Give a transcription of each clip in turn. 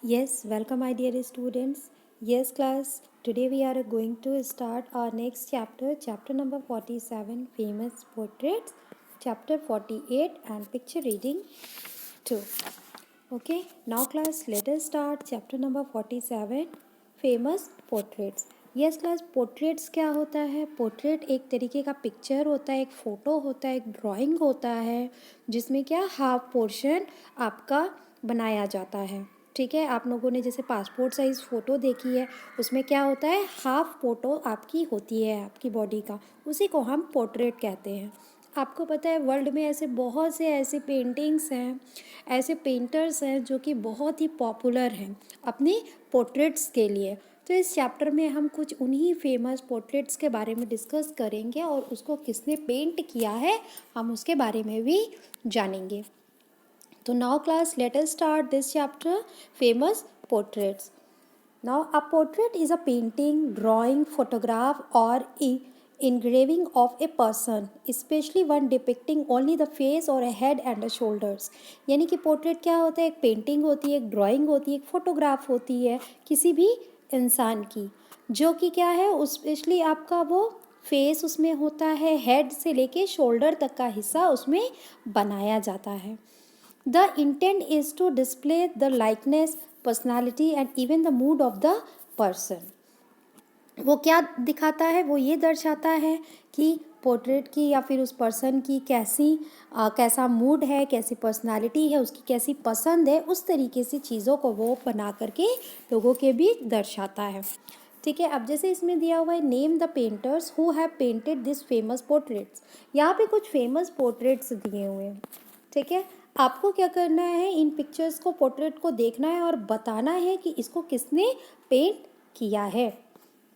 Yes, welcome, my dear students. Yes, class. Today we are going to start our next chapter, chapter number 47, famous portraits, chapter 48, and picture reading 2. Okay, now, class, let us start chapter number 47, famous portraits. Yes class, portraits क्या होता है? Portrait एक तरीके का picture होता है, एक photo होता है, एक ड्राइंग होता है, जिसमें क्या हाफ पोर्शन आपका बनाया जाता है। ठीक है, आप लोगों ने जैसे पासपोर्ट साइज़ फ़ोटो देखी है, उसमें क्या होता है, हाफ फ़ोटो आपकी होती है आपकी बॉडी का, उसी को हम पोर्ट्रेट कहते हैं। आपको पता है वर्ल्ड में ऐसे बहुत से ऐसे पेंटिंग्स हैं, ऐसे पेंटर्स हैं जो कि बहुत ही पॉपुलर हैं अपनी पोर्ट्रेट्स के लिए। तो इस चैप्टर में हम कुछ उन्हीं फेमस पोर्ट्रेट्स के बारे में डिस्कस करेंगे और उसको किसने पेंट किया है हम उसके बारे में भी जानेंगे। तो now class, let us start this chapter, famous portraits. Now, a portrait is a painting, drawing, photograph, or engraving of a person, especially one depicting only the face or a head and the shoulders. यानी कि portrait क्या होता है? एक painting होती है, एक drawing होती है, एक फोटोग्राफ होती है किसी भी इंसान की, जो कि क्या है, उस स्पेशली आपका वो फेस उसमें होता है, हेड से लेके शोल्डर तक का हिस्सा उसमें बनाया जाता है. The intent is to display the likeness, personality and even the mood of the person. वो क्या दिखाता है? वो ये दर्शाता है कि पोर्ट्रेट की या फिर उस पर्सन की कैसा मूड है, कैसी पर्सनालिटी है, उसकी कैसी पसंद है, उस तरीके से चीज़ों को वो बना करके लोगों के बीच दर्शाता है. ठीक है, अब जैसे इसमें दिया हुआ है, name the painters who have painted this famous portraits. यहाँ पे कुछ फेमस पोर्ट्रेट्स दिए हुए हैं. ठीक है, आपको क्या करना है, इन पिक्चर्स को, पोर्ट्रेट को देखना है और बताना है कि इसको किसने पेंट किया है.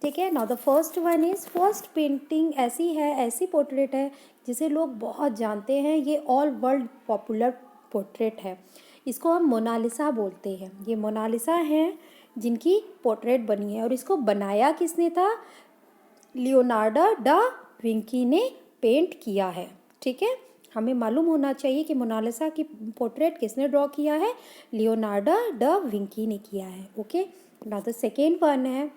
ठीक है, now the first one is, first painting ऐसी पोर्ट्रेट है जिसे लोग बहुत जानते हैं, ये ऑल वर्ल्ड पॉपुलर पोर्ट्रेट है. इसको हम मोनालिसा बोलते हैं. ये मोनालिसा है जिनकी पोर्ट्रेट बनी है और इसको बनाया किसने था? लियोनार्डो डा विंकी ने पेंट किया है. ठीक है, हमें मालूम होना चाहिए कि मोनालिसा की पोर्ट्रेट किसने ड्रॉ किया है? लियोनार्डो डा विंकी ने किया है. Okay, now the second one है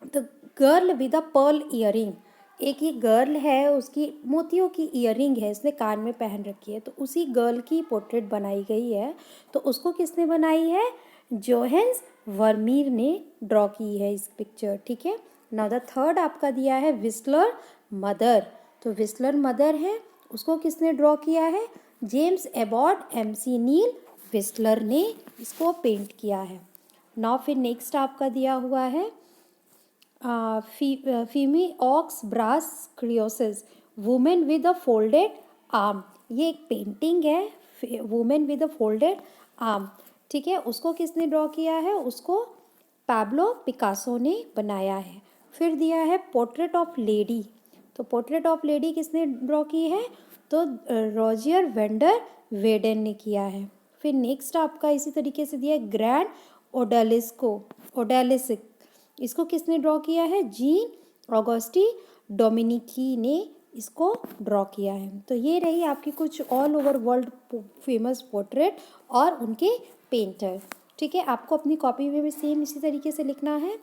the girl with a pearl earring. एक ये गर्ल है, उसकी मोतियों की ईयरिंग है, इसने कान में पहन रखी है, तो उसी गर्ल की पोर्ट्रेट बनाई गई है. तो उसको किसने बनाई है? जोहेंस वर्मीर ने ड्रॉ की है इस पिक्चर. ठीक है, नाउ द थर्ड आपका दिया है विस्लर मदर. तो विस्लर मदर है, उसको किसने ड्रॉ किया है? जेम्स एबॉट एमसी नील विस्लर ने इसको पेंट किया है. नाउ फिर नेक्स्ट आपका दिया हुआ है फीमी ऑक्स ब्रास क्रियोसिस, women with a folded arm. ये एक पेंटिंग है, women with a folded arm. ठीक है, उसको किसने ड्रॉ किया है? उसको पैब्लो पिकासो ने बनाया है. फिर दिया है पोर्ट्रेट ऑफ लेडी. तो पोर्ट्रेट ऑफ लेडी किसने ड्रॉ की है? तो रॉजर वेंडर वेडन ने किया है. फिर नेक्स्ट आपका इसी तरीके से दिया है ग्रैंड ओडालिस्क. इसको किसने ड्रॉ किया है? जीन ऑगस्टी डोमिनिकी ने इसको ड्रॉ किया है. तो ये रही आपकी कुछ all over world famous portrait और उनके पेंटर. ठीक है, आपको अपनी कॉपी में भी सेम इसी तरीके से लिखना है.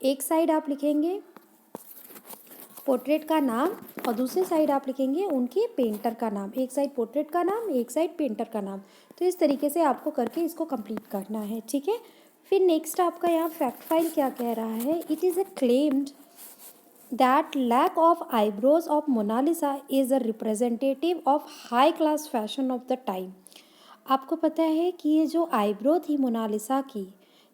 एक साइड आप लिखेंगे पोर्ट्रेट का नाम और दूसरी साइड आप लिखेंगे उनके पेंटर का नाम. एक साइड पोर्ट्रेट का नाम, एक साइड पेंटर का नाम. तो इस तरीके से आपको करके इसको कंप्लीट करना है. ठीक है, फिर नेक्स्ट आपका यहाँ फैक्ट फाइल क्या कह रहा है? It is a claimed that lack of eyebrows of Mona Lisa is a representative of high class fashion of the time. आपको पता है कि ये जो आईब्रो थी मोनालिसा की,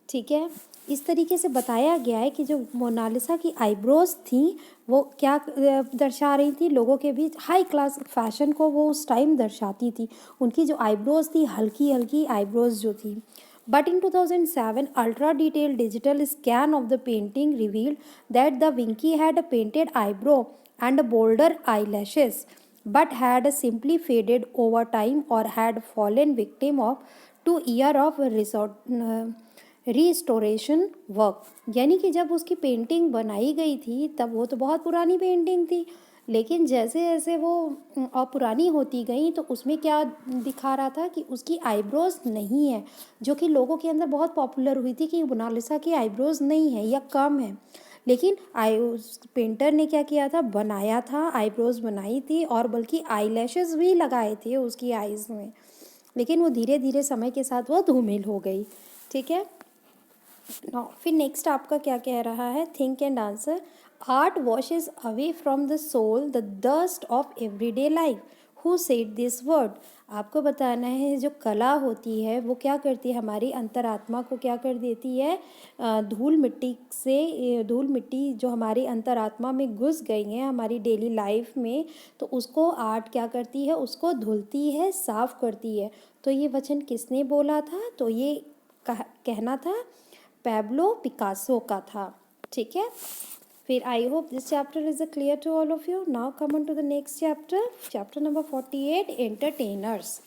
ठीक है, इस तरीके से बताया गया है कि जो मोनालिसा की आईब्रोज थी वो क्या दर्शा रही थी? लोगों के बीच हाई क्लास फैशन को वो उस टाइम दर्शाती थी. उनकी जो आईब्रोज थी, हल्की हल्की आईब्रोज जो थी. But in 2007, ultra-detailed digital scan of the painting revealed that the Vinci had a painted eyebrow and bolder eyelashes, but had simply faded over time or had fallen victim of 2 years of restoration work. यानी कि जब उसकी painting बनाई गई थी तब वो तो बहुत पुरानी पेंटिंग थी, लेकिन जैसे जैसे वो और पुरानी होती गई तो उसमें क्या दिखा रहा था कि उसकी आईब्रोज नहीं है, जो कि लोगों के अंदर बहुत पॉपुलर हुई थी कि मोनालिसा की आईब्रोज नहीं है या कम है। लेकिन आई उस पेंटर ने क्या किया था, बनाया था, आईब्रोज बनाई थी और बल्कि आई लैशेज़ भी लगाए थे उसकी आईज़ में। लेकिन वो धीरे धीरे समय के साथ वो धूमिल हो गई। ठीक है। फिर नेक्स्ट आपका क्या कह रहा है, think and answer. Art washes away from the soul the dust of everyday life. Who said this word. आपको बताना है जो कला होती है वो क्या करती है, हमारी अंतरात्मा को क्या कर देती है, धूल मिट्टी से, धूल मिट्टी जो हमारी अंतरात्मा में घुस गई है हमारी डेली लाइफ में, तो उसको आर्ट क्या करती है, उसको धुलती है, साफ करती है। तो ये वचन किसने बोला था, तो ये कहना था पैब्लो पिकासो का था। ठीक है। फिर I hope this chapter is clear to all of you. Now come on to the next chapter, chapter number 48, entertainers.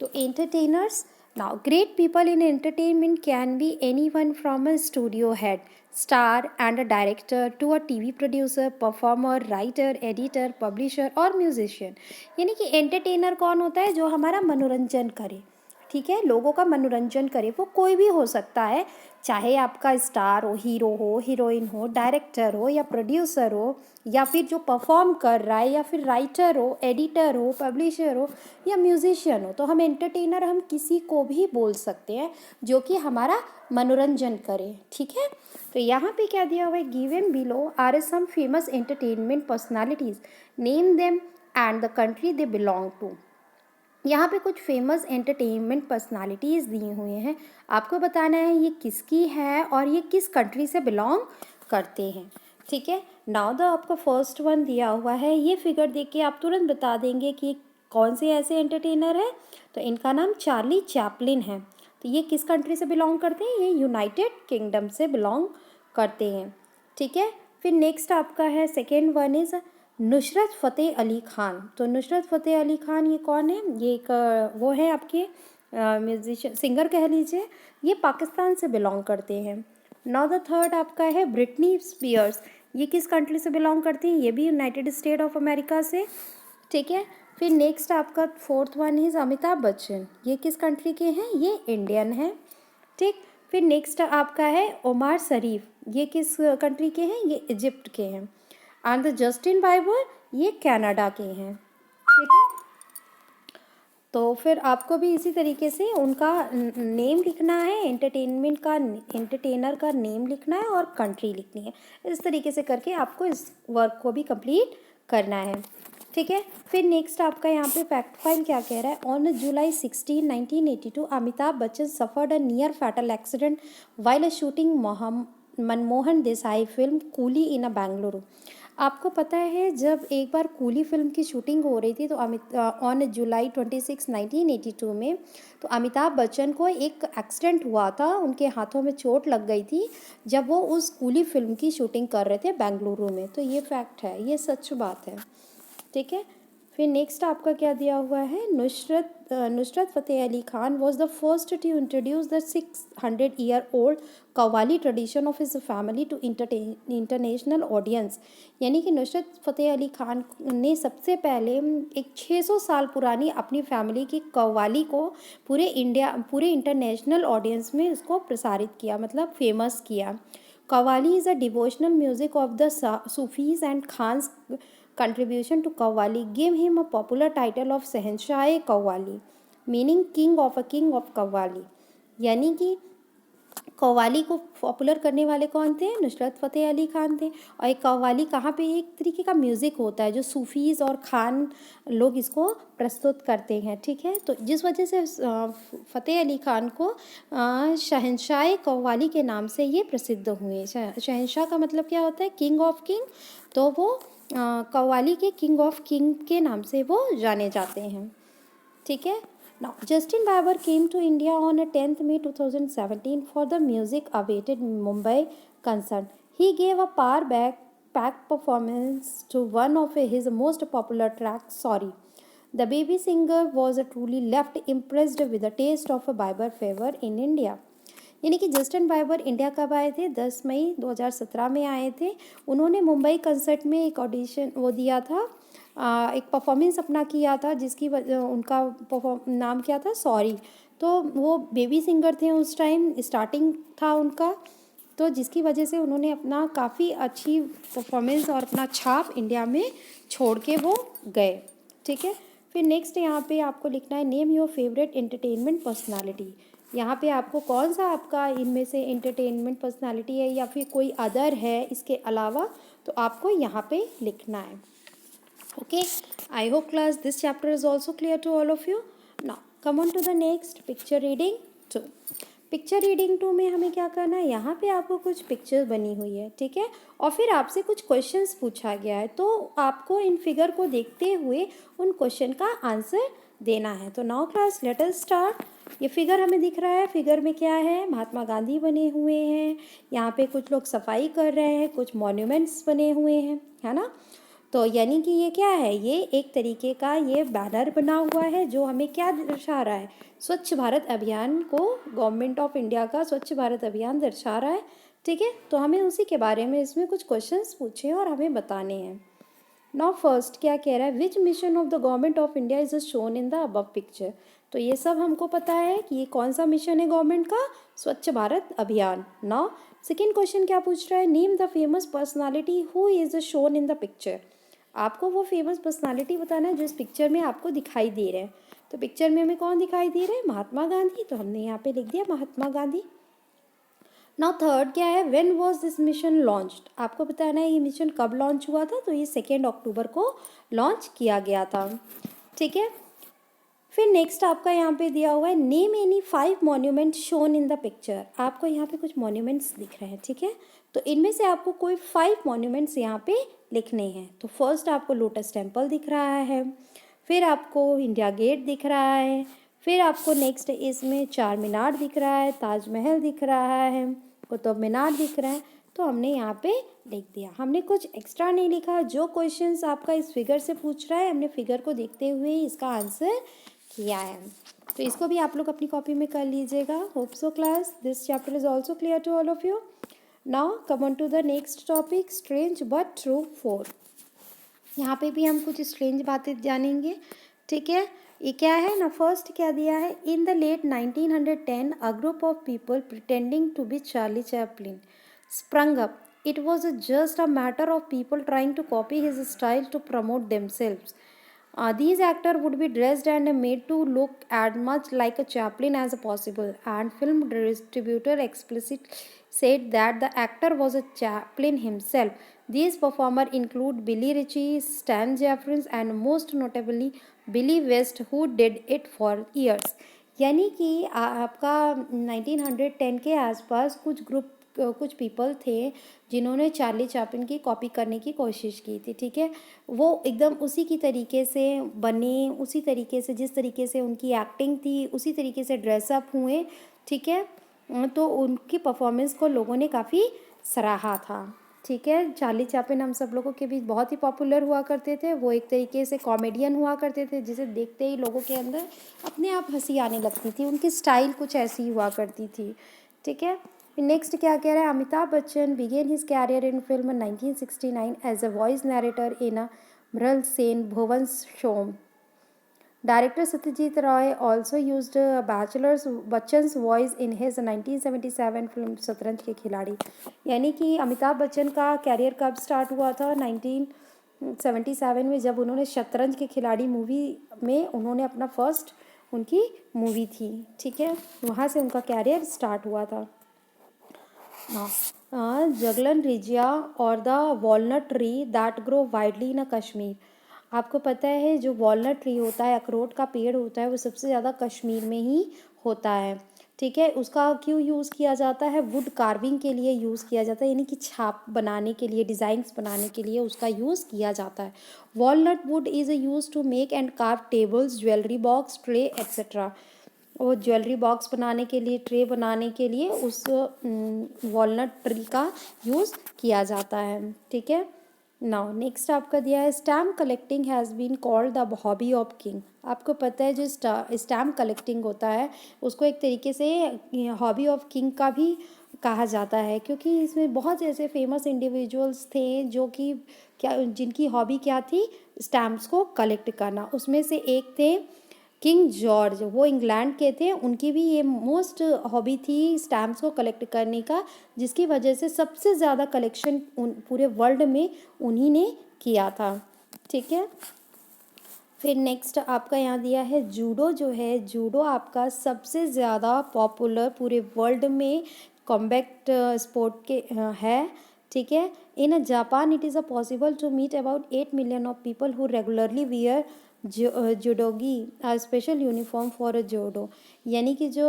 तो entertainers, now great people in entertainment can be anyone from a studio head, star and a director to a TV producer, performer, writer, editor, publisher और musician. यानी कि entertainer कौन होता है, जो हमारा मनोरंजन करे। ठीक है, लोगों का मनोरंजन करे, वो कोई भी हो सकता है, चाहे आपका स्टार हो, हीरो हो, हीरोइन हो, डायरेक्टर हो या प्रोड्यूसर हो, या फिर जो परफॉर्म कर रहा है, या फिर राइटर हो, एडिटर हो, पब्लिशर हो या म्यूजिशियन हो। तो हम एंटरटेनर हम किसी को भी बोल सकते हैं जो कि हमारा मनोरंजन करे। ठीक है। तो यहाँ पे क्या दिया हुआ है, given below are some famous entertainment personalities, name them and the country they belong to. यहाँ पे कुछ फेमस एंटरटेनमेंट पर्सनालिटीज़ दिए हुए हैं, आपको बताना है ये किसकी है और ये किस कंट्री से बिलोंग करते हैं। ठीक है। नाउ द आपका फर्स्ट वन दिया हुआ है, ये फिगर देख के आप तुरंत बता देंगे कि कौन से ऐसे एंटरटेनर है। तो इनका नाम चार्ली चैपलिन है। तो ये किस कंट्री से बिलोंग करते हैं, ये यूनाइटेड किंगडम से बिलोंग करते हैं। ठीक है। फिर नेक्स्ट आपका है second one is Nusrat Fateh Ali Khan. तो नुसरत फ़तेह अली ख़ान ये कौन है, ये एक वो है आपके म्यूजिशियन, सिंगर कह लीजिए, ये पाकिस्तान से बिलोंग करते हैं। नाउ द थर्ड आपका है ब्रिटनी स्पीयर्स। ये किस कंट्री से बिलोंग करती हैं, ये भी यूनाइटेड स्टेट ऑफ अमेरिका से। ठीक है। फिर नेक्स्ट आपका fourth one is Amitabh Bachchan. ये किस कंट्री के हैं, ये इंडियन है। ठीक। फिर नेक्स्ट आपका है ओमार शरीफ। ये किस कंट्री के हैं, ये इजिप्ट के हैं। एंड जस्टिन बाइबर, ये कनाडा के हैं। ठीक है। तो फिर आपको भी इसी तरीके से उनका नेम लिखना है, एंटरटेनर का नेम लिखना है और कंट्री लिखनी है। इस तरीके से करके आपको इस वर्क को भी कंप्लीट करना है। ठीक है। फिर नेक्स्ट आपका यहाँ पे फैक्ट फाइल क्या कह रहा है, on July 16, 1982 Amitabh Bachchan suffered a near fatal accident while a shooting Manmohan Desai film Coolie in a Bengaluru. आपको पता है जब एक बार कूली फिल्म की शूटिंग हो रही थी, तो ऑन जुलाई 26, 1982 में, तो अमिताभ बच्चन को एक एक्सीडेंट हुआ था, उनके हाथों में चोट लग गई थी जब वो उस कूली फिल्म की शूटिंग कर रहे थे बेंगलुरु में। तो ये फैक्ट है, ये सच बात है। ठीक है। फिर नेक्स्ट आपका क्या दिया हुआ है, Nusrat Fateh Ali Khan was the first to introduce the 600-year old qawwali tradition of his family to international audience. यानी कि नुसरत फ़तेह अली ख़ान ने सबसे पहले एक 600 साल पुरानी अपनी फैमिली की कव्वाली को पूरे इंटरनेशनल ऑडियंस में इसको प्रसारित किया, मतलब फेमस किया। Qawwali is a devotional music of the Sufis and Khan's contribution to Qawwali gave him a popular title of Sahenshah Qawwali, meaning king of Qawwali। यानी कि कव्वाली को पॉपुलर करने वाले कौन थे, नुसरत फ़तेह अली ख़ान थे। और एक कव्वाली कहाँ पे, एक तरीके का म्यूज़िक होता है जो सूफ़ीज़ और खान लोग इसको प्रस्तुत करते हैं। ठीक है। तो जिस वजह से फ़तेह अली ख़ान को शहंशाह कव्वाली के नाम से ये प्रसिद्ध हुए। शहंशाह का मतलब क्या होता है, किंग ऑफ किंग। तो वो कव्वाली के किंग ऑफ किंग के नाम से वो जाने जाते हैं। ठीक है। Now, Justin Bieber came to India on 10th May 2017 for the music-awaited Mumbai concert. He gave a packed performance to one of his most popular tracks, Sorry. The baby singer was truly left impressed with the taste of a Bieber fever in India. यानी कि Justin बाइबर India कब आए थे? 10 मई 2017 में आए थे। उन्होंने Mumbai concert में एक ऑडिशन वो दिया था, एक परफॉर्मेंस अपना किया था, जिसकी उनका नाम क्या था? सॉरी। तो वो बेबी सिंगर थे उस टाइम, स्टार्टिंग था उनका, तो जिसकी वजह से उन्होंने अपना काफ़ी अच्छी परफॉर्मेंस और अपना छाप इंडिया में छोड़ के वो गए। ठीक है, फिर नेक्स्ट यहाँ पे आपको लिखना है name your favourite entertainment personality. यहाँ पे आपको कौन सा आपका इनमें से एंटरटेनमेंट पर्सनालिटी है या फिर कोई अदर है इसके अलावा, तो आपको यहाँ पे लिखना है। Okay, I hope class this chapter is also clear to all of you. Now come on to the next picture reading 2. Picture reading 2 में हमें क्या करना है? यहाँ पे आपको कुछ पिक्चर बनी हुई है, ठीक है, और फिर आपसे कुछ क्वेश्चंस पूछा गया है, तो आपको इन फिगर को देखते हुए उन क्वेश्चन का आंसर देना है। तो now class let us start. ये फिगर हमें दिख रहा है, फिगर में क्या है? महात्मा गांधी बने हुए हैं, यहाँ पे कुछ लोग सफाई कर रहे हैं, कुछ मॉन्यूमेंट्स बने हुए हैं, है ना। तो यानी कि ये क्या है? ये एक तरीके का ये बैनर बना हुआ है जो हमें क्या दर्शा रहा है? स्वच्छ भारत अभियान को, गवर्नमेंट ऑफ इंडिया का स्वच्छ भारत अभियान दर्शा रहा है। ठीक है, तो हमें उसी के बारे में इसमें कुछ क्वेश्चंस पूछे और हमें बताने हैं। नाउ फर्स्ट क्या कह रहा है? विच mission of the government of India is shown in the above picture. तो ये सब हमको पता है कि ये कौन सा मिशन है गवर्नमेंट का? स्वच्छ भारत अभियान। नाउ सेकेंड क्वेश्चन क्या पूछ रहा है? Name the famous personality who is shown in the picture. आपको वो फेमस पर्सनालिटी बताना है जो इस पिक्चर में आपको दिखाई दे रहे हैं। तो पिक्चर में हमें कौन दिखाई दे रहे हैं? महात्मा गांधी, तो हमने यहाँ पे लिख दिया महात्मा गांधी। नाउ थर्ड क्या है? When was this mission launched. आपको बताना है ये मिशन कब लॉन्च हुआ था। तो ये 2 अक्टूबर को लॉन्च किया गया था। ठीक है, फिर नेक्स्ट आपका यहाँ पे दिया हुआ है name any 5 monument shown in the picture. आपको यहाँ पे कुछ मॉन्यूमेंट्स दिख रहे हैं, ठीक है, तो इनमें से आपको कोई 5 मॉन्यूमेंट्स यहाँ पे लिखने हैं। तो फर्स्ट आपको लोटस टेम्पल दिख रहा है, फिर आपको इंडिया गेट दिख रहा है, फिर आपको नेक्स्ट इसमें चार मीनार दिख रहा है, ताजमहल दिख रहा है, कुतुब मीनार दिख रहा है। तो हमने यहाँ पे लिख दिया, हमने कुछ एक्स्ट्रा नहीं लिखा। जो क्वेश्चंस आपका इस फिगर से पूछ रहा है हमने फिगर को देखते हुए ही इसका आंसर किया है। तो इसको भी आप लोग अपनी कॉपी में कर लीजिएगा। Hope so class this chapter is also clear to all of you. Now come on to the next topic strange but true 4। यहाँ पे भी हम कुछ स्ट्रेंज बातें जानेंगे, ठीक है। ये क्या है ना, फर्स्ट क्या दिया है? In the late 1910 a group of people pretending to be Charlie Chaplin sprung up. It was just a matter of people trying to copy his style to promote themselves. These actors would be dressed and made to look as much like a Chaplin as possible, and film distributor explicitly said that the actor was a Chaplin himself. These performers include Billy Ritchie, Stan Jeffries, and most notably Billy West, who did it for years. यानी कि आपका 1910 के आसपास कुछ people थे जिन्होंने Charlie Chaplin की copy करने की कोशिश की थी, ठीक है। वो एकदम उसी की तरीके से बने, उसी तरीके से जिस तरीके से उनकी एक्टिंग थी उसी तरीके से ड्रेसअप हुए, ठीक है। तो उनकी परफॉर्मेंस को लोगों ने काफ़ी सराहा था, ठीक है। चार्ली चैपलिन हम सब लोगों के बीच बहुत ही पॉपुलर हुआ करते थे। वो एक तरीके से कॉमेडियन हुआ करते थे जिसे देखते ही लोगों के अंदर अपने आप हंसी आने लगती थी। उनकी स्टाइल कुछ ऐसी हुआ करती थी, ठीक है। नेक्स्ट क्या कह रहा है? Amitabh Bachchan began his career in film 1969 as a voice narrator in a Mrinal Sen Bhuvan Shome. Director Satyajit Roy also used Bachchan's voice in his 1977 film शतरंज के खिलाड़ी। यानी कि अमिताभ बच्चन का कैरियर कब स्टार्ट हुआ था? 1977 में, जब उन्होंने शतरंज के खिलाड़ी मूवी में उन्होंने अपना फर्स्ट उनकी मूवी थी, ठीक है, वहाँ से उनका कैरियर स्टार्ट हुआ था। जगलन रिजिया और the walnut tree that grow widely in Kashmir. आपको पता है जो वॉलनट ट्री होता है, अखरोट का पेड़ होता है, वो सबसे ज़्यादा कश्मीर में ही होता है, ठीक है। उसका क्यों यूज़ किया जाता है? वुड कार्विंग के लिए यूज़ किया जाता है, यानी कि छाप बनाने के लिए, डिज़ाइंस बनाने के लिए उसका यूज़ किया जाता है। Walnut wood is use to make and carve tables, jewellery box, tray etcetera. वो ज्वेलरी बॉक्स बनाने के लिए, ट्रे बनाने के लिए उस वॉलनट ट्री का यूज़ किया जाता है, ठीक है। नाउ नेक्स्ट आपका दिया है stamp collecting has been called the hobby of king. आपको पता है जो स्टैम्प कलेक्टिंग होता है उसको एक तरीके से हॉबी ऑफ किंग का भी कहा जाता है, क्योंकि इसमें बहुत ऐसे फेमस इंडिविजुअल्स थे जो कि क्या जिनकी हॉबी क्या थी, स्टैम्प्स को कलेक्ट करना। उसमें से एक थे किंग जॉर्ज, वो इंग्लैंड के थे, उनकी भी ये मोस्ट हॉबी थी स्टैम्प्स को कलेक्ट करने का, जिसकी वजह से सबसे ज़्यादा कलेक्शन पूरे वर्ल्ड में उन्हीं ने किया था। ठीक है, फिर नेक्स्ट आपका यहाँ दिया है जूडो। जो है जूडो आपका सबसे ज़्यादा पॉपुलर पूरे वर्ल्ड में कॉम्बैट स्पोर्ट के है। ठीक है, in Japan it is a possible to meet about 8 million of people who regularly wear judogi special uniform for a judo. यानी कि जो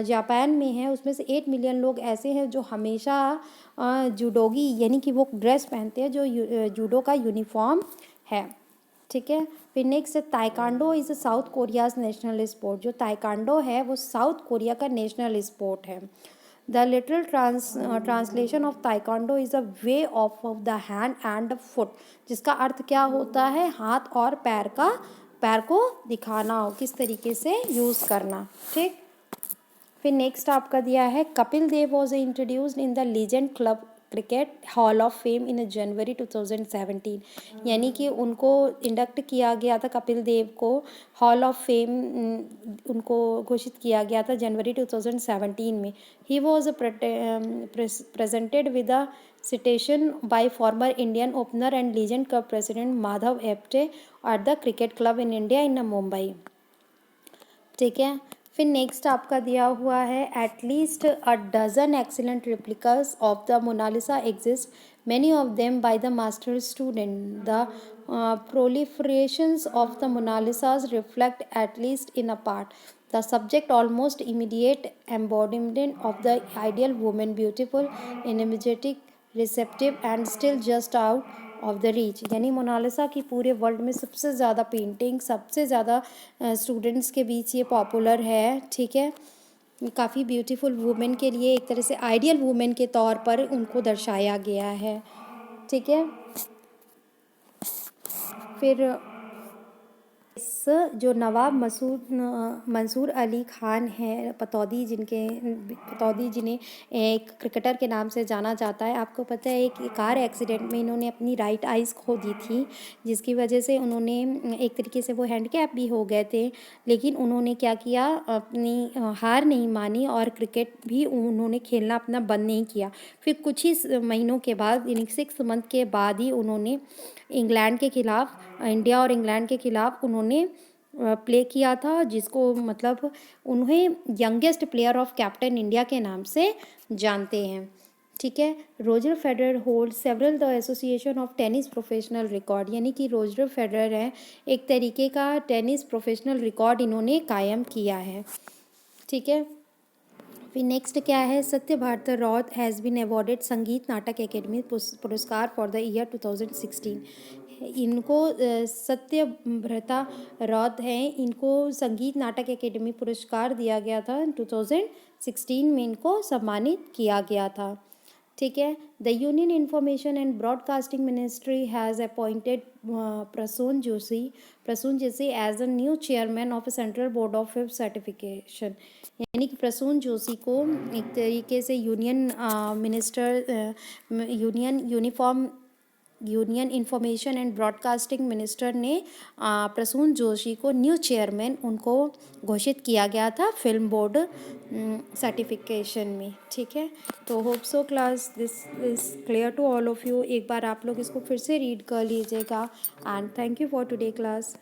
जापान में है उसमें से 8 मिलियन लोग ऐसे हैं जो हमेशा जुडोगी यानी कि वो ड्रेस पहनते हैं जो जूडो का यूनिफॉर्म है। ठीक है, फिर next taekwondo is south Korea's national sport. जो ताइक्वांडो है वो साउथ कोरिया का नेशनल स्पोर्ट है। The literal translation of taekwondo is a way of the hand and foot, जिसका अर्थ क्या होता है, हाथ और पैर को दिखाना हो, किस तरीके से यूज़ करना। ठीक, फिर नेक्स्ट आपका दिया है Kapil Dev was introduced in the legend club cricket hall of fame in January 2017। यानी कि उनको इंडक्ट किया गया था, कपिल देव को हॉल ऑफ फेम उनको घोषित किया गया था जनवरी 2017 में। He was presented with a citation by former Indian opener and Legend Cup president Madhav Apte at the Cricket Club in India in Mumbai। ठीक है, फिर नेक्स्ट आपका दिया हुआ है at least a dozen excellent replicas of the Mona Lisa exist, many of them by the master student. The proliferations of the Monalisas reflect, at least in a part, the subject almost immediate embodiment of the ideal woman, beautiful, energetic, receptive and still just out of the reach. यानी Mona Lisa की पूरे world में सबसे ज़्यादा painting, सबसे ज़्यादा students के बीच ये पॉपुलर है। ठीक है, काफ़ी ब्यूटीफुल वुमेन के लिए एक तरह से आइडियल वुमेन के तौर पर उनको दर्शाया गया है। ठीक है, फिर जो नवाब मंसूर अली खान है पतौदी जिन्हें एक क्रिकेटर के नाम से जाना जाता है। आपको पता है एक कार एक्सीडेंट में इन्होंने अपनी राइट आइज़ खो दी थी, जिसकी वजह से उन्होंने एक तरीके से वो हैंडीकैप भी हो गए थे, लेकिन उन्होंने क्या किया, अपनी हार नहीं मानी और क्रिकेट भी उन्होंने खेलना अपना बंद नहीं किया। फिर कुछ ही महीनों के बाद यानी 6 मंथ के बाद ही उन्होंने इंग्लैंड के खिलाफ, इंडिया और इंग्लैंड के खिलाफ उन्होंने प्ले किया था, जिसको मतलब उन्हें youngest player of captain India के नाम से जानते हैं। ठीक है, Roger Federer hold several the association of tennis professional record. यानी कि रोजर फेडरर है एक तरीके का टेनिस प्रोफेशनल रिकॉर्ड इन्होंने कायम किया है। ठीक है, फिर नेक्स्ट क्या है, सत्य भारत रॉथ हैज़ बीन अवॉर्डेड संगीत नाटक अकेडमी पुरस्कार फॉर द ईयर 2016। इनको सत्य भ्रता रॉथ हैं, इनको संगीत नाटक अकेडमी पुरस्कार दिया गया था 2016 में, इनको सम्मानित किया गया था। ठीक है, the union information and broadcasting ministry has appointed Prasoon Joshi as a new chairman of central board of certification. यानी कि प्रसून जोशी को एक तरीके से union information and broadcasting minister ने प्रसून जोशी को न्यू चेयरमैन उनको घोषित किया गया था फिल्म बोर्ड सर्टिफिकेशन में। ठीक है, तो hope so class this is clear to all of you. एक बार आप लोग इसको फिर से रीड कर लीजिएगा and thank you for today class.